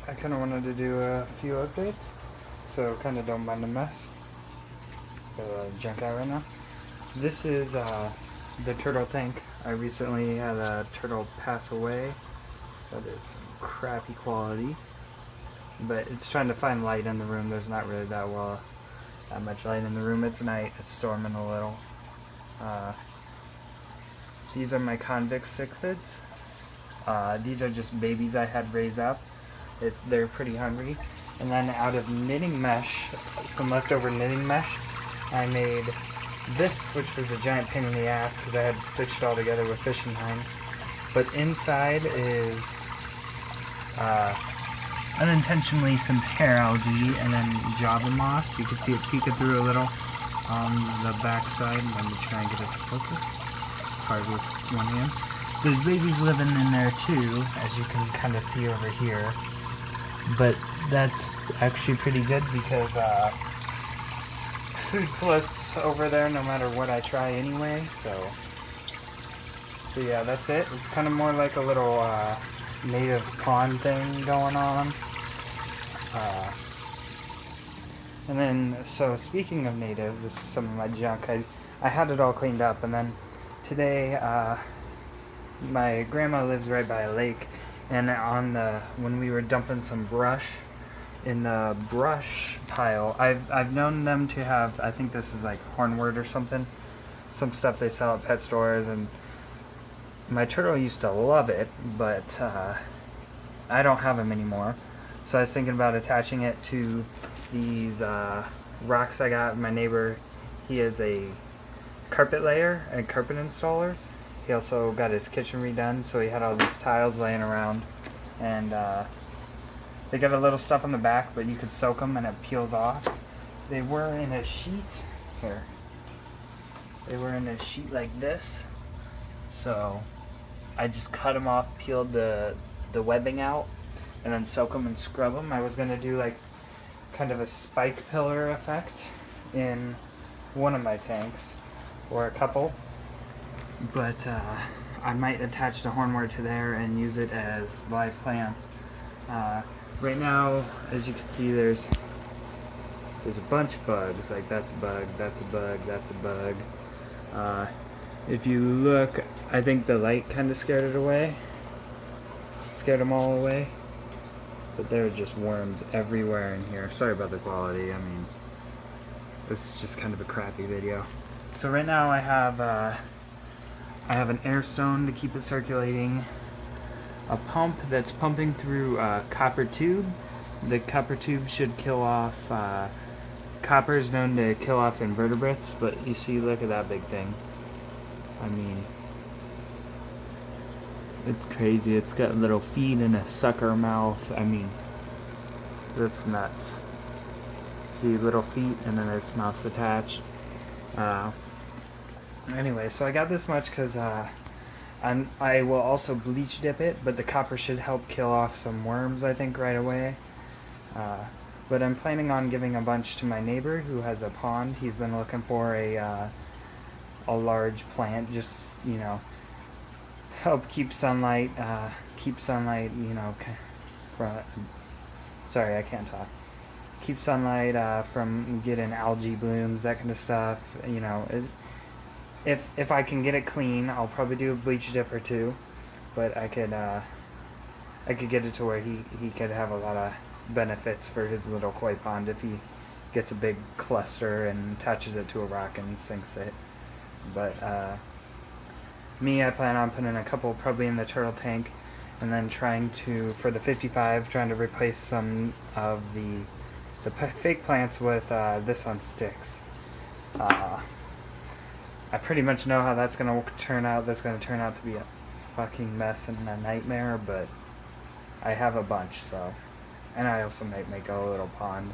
I kind of wanted to do a few updates, so kind of don't mind the mess. Got a junk out right now. This is the turtle tank. I recently had a turtle pass away. That is some crappy quality, but it's trying to find light in the room. There's not really that much light in the room. It's night. It's storming a little. These are my convict cichlids. These are just babies I had raised up. They're pretty hungry. And then out of knitting mesh, some leftover knitting mesh, I made this, which was a giant pain in the ass because I had to stitch it all together with fishing line. But inside is unintentionally some pear algae and then java moss. You can see it peeking through a little on the back side. Let me try and get it to focus. Hard with one hand. There's babies living in there too, as you can kind of see over here. But that's actually pretty good because food floats over there no matter what I try anyway. So yeah, that's it. It's kind of more like a little native pond thing going on. And then, so speaking of native, this is some of my junk. I had it all cleaned up, and then today, my grandma lives right by a lake, and when we were dumping some brush in the brush pile, I've known them to have, I think this is like hornwort or something, some stuff they sell at pet stores, and my turtle used to love it, but I don't have him anymore. So I was thinking about attaching it to these rocks I got. My neighbor, he is a carpet layer and carpet installer. He also got his kitchen redone, so he had all these tiles laying around, and they got a little stuff on the back, but you could soak them and it peels off. They were in a sheet here. They were in a sheet like this, so I just cut them off, peeled the webbing out, and then soak them and scrub them. I was gonna do like kind of a spike pillar effect in one of my tanks, or a couple. But I might attach the hornwort to there and use it as live plants. Right now, as you can see, there's a bunch of bugs. Like that's a bug, that's a bug, that's a bug. If you look, I think the light kind of scared it away. Scared them all away. But there are just worms everywhere in here. Sorry about the quality. I mean, this is just kind of a crappy video. So right now I have an air stone to keep it circulating, a pump that's pumping through a copper tube. The copper tube should kill off, copper is known to kill off invertebrates, but you see, look at that big thing. I mean, it's crazy. It's got little feet and a sucker mouth. I mean, that's nuts. See, little feet and then its mouth's attached. Anyway, so I got this much because I will also bleach dip it, but the copper should help kill off some worms, I think, right away. But I'm planning on giving a bunch to my neighbor who has a pond. He's been looking for a large plant, just, you know, help keep sunlight, you know, sorry, I can't talk. Keep sunlight from getting algae blooms, that kind of stuff, you know. If I can get it clean, I'll probably do a bleach dip or two, but I could get it to where he could have a lot of benefits for his little koi pond if he gets a big cluster and attaches it to a rock and sinks it. But me, I plan on putting a couple probably in the turtle tank, and then trying to, for the 55, trying to replace some of the fake plants with this on sticks. I pretty much know how that's going to turn out. That's going to turn out to be a fucking mess and a nightmare, but I have a bunch, so. And I also might make a little pond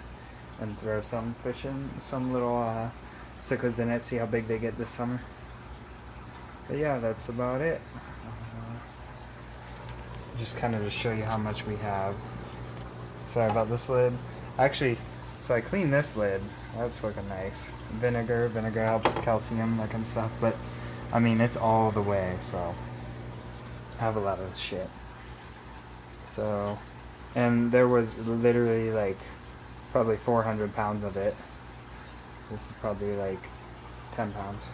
and throw some fish in, some little cichlids in it, see how big they get this summer. But yeah, that's about it. Just kind of to show you how much we have. Sorry about this lid. Actually, so I cleaned this lid. That's looking nice. Vinegar helps calcium, that kind of stuff. But, I mean, it's all the way, so I have a lot of shit. So, And there was literally like probably 400 pounds of it. This is probably like 10 pounds.